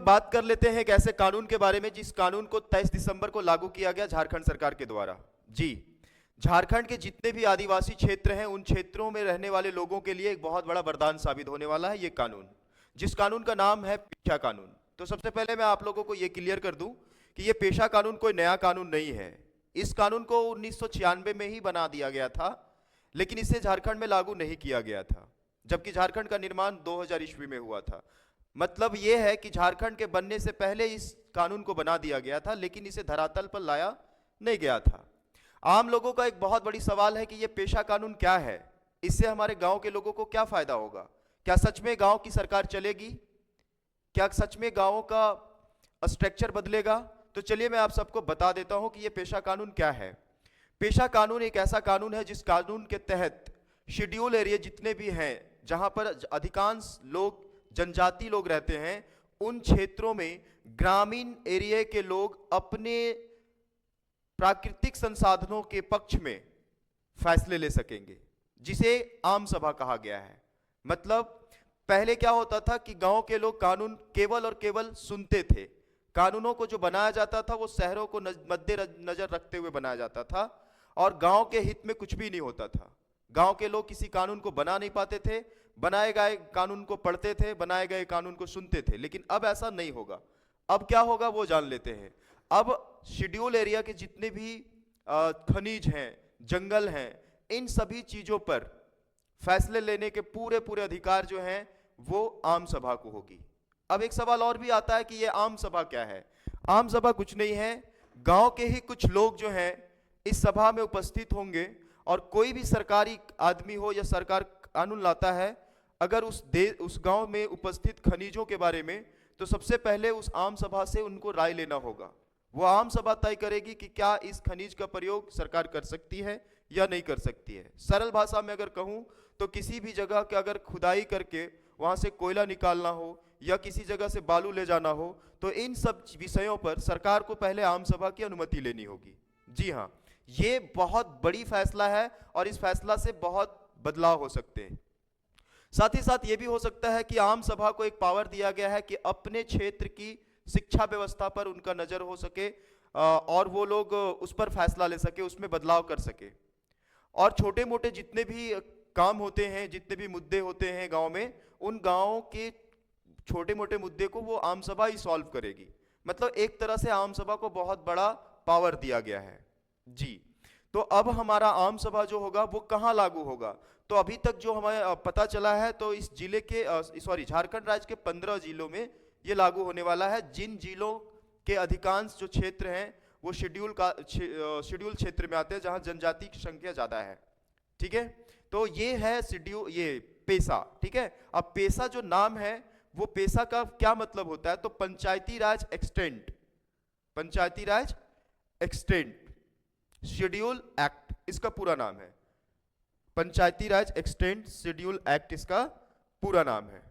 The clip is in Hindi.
लोग बात कर लेते हैं एक ऐसे कानून के बारे में जिस कानून को 23 दिसंबर को लागू किया गया झारखंड सरकार के द्वारा। जी, झारखंड के जितने भी आदिवासी क्षेत्र हैं उन क्षेत्रों में रहने वाले लोगों के लिए एक बहुत बड़ा वरदान साबित होने वाला है ये कानून, जिस कानून का नाम है पेशा कानून। तो सबसे पहले मैं आप लोगों को ये क्लियर कर दूं कि ये पेशा कानून कोई नया कानून नहीं है। इस कानून को 1996 में ही बना दिया गया था, लेकिन इसे झारखंड में लागू नहीं किया गया था, जबकि झारखंड का निर्माण 2000 ईस्वी में हुआ था। मतलब ये है कि झारखंड के बनने से पहले इस कानून को बना दिया गया था, लेकिन इसे धरातल पर लाया नहीं गया था। आम लोगों का एक बहुत बड़ी सवाल है कि ये पेशा कानून क्या है, इससे हमारे गांव के लोगों को क्या फायदा होगा, क्या सच में गांव की सरकार चलेगी, क्या सच में गांवों का स्ट्रक्चर बदलेगा। तो चलिए मैं आप सबको बता देता हूं कि ये पेशा कानून क्या है। पेशा कानून एक ऐसा कानून है जिस कानून के तहत शेड्यूल एरिया जितने भी हैं, जहां पर अधिकांश लोग जनजाति लोग रहते हैं, उन क्षेत्रों में ग्रामीण एरिया के लोग अपने प्राकृतिक संसाधनों के पक्ष में फैसले ले सकेंगे, जिसे आम सभा कहा गया है। मतलब पहले क्या होता था कि गांव के लोग कानून केवल और केवल सुनते थे। कानूनों को जो बनाया जाता था वो शहरों को मद्देनजर रखते हुए बनाया जाता था और गांव के हित में कुछ भी नहीं होता था। गांव के लोग किसी कानून को बना नहीं पाते थे, बनाए गए कानून को पढ़ते थे, बनाए गए कानून को सुनते थे। लेकिन अब ऐसा नहीं होगा। अब क्या होगा वो जान लेते हैं। अब शेड्यूल एरिया के जितने भी खनिज हैं, जंगल हैं, इन सभी चीजों पर फैसले लेने के पूरे पूरे अधिकार जो हैं वो आम सभा को होगी। अब एक सवाल और भी आता है कि ये आम सभा क्या है। आम सभा कुछ नहीं है, गांव के ही कुछ लोग जो हैं इस सभा में उपस्थित होंगे और कोई भी सरकारी आदमी हो या सरकार कानून लाता है, अगर उस गांव में उपस्थित खनिजों के बारे में, तो सबसे पहले उस आम सभा से उनको राय लेना होगा। वो आम सभा तय करेगी कि क्या इस खनिज का प्रयोग सरकार कर सकती है या नहीं कर सकती है। सरल भाषा में अगर कहूं तो किसी भी जगह के अगर खुदाई करके वहां से कोयला निकालना हो या किसी जगह से बालू ले जाना हो, तो इन सब विषयों पर सरकार को पहले आम सभा की अनुमति लेनी होगी। जी हाँ, ये बहुत बड़ी फैसला है और इस फैसला से बहुत बदलाव हो सकते हैं। साथ ही साथ ये भी हो सकता है कि आम सभा को एक पावर दिया गया है कि अपने क्षेत्र की शिक्षा व्यवस्था पर उनका नजर हो सके और वो लोग उस पर फैसला ले सके, उसमें बदलाव कर सके। और छोटे मोटे जितने भी काम होते हैं, जितने भी मुद्दे होते हैं गांव में, उन गांवों के छोटे मोटे मुद्दे को वो आम सभा ही सॉल्व करेगी। मतलब एक तरह से आम सभा को बहुत बड़ा पावर दिया गया है। जी, तो अब हमारा आम सभा जो होगा वो कहाँ लागू होगा। तो अभी तक जो हमें पता चला है तो इस जिले के झारखंड राज्य के 15 जिलों में ये लागू होने वाला है। जिन जिलों के अधिकांश जो क्षेत्र हैं वो शेड्यूल क्षेत्र में आते हैं, जहां जनजाति की संख्या ज्यादा है। ठीक है, तो ये है शेड्यूल, ये पेशा। ठीक है, अब पेशा जो नाम है वो पेशा का क्या मतलब होता है, तो पंचायती राज एक्सटेंट, पंचायती राज एक्सटेंट शेड्यूल एक्ट इसका पूरा नाम है। पंचायती राज एक्सटेंट शेड्यूल एक्ट इसका पूरा नाम है।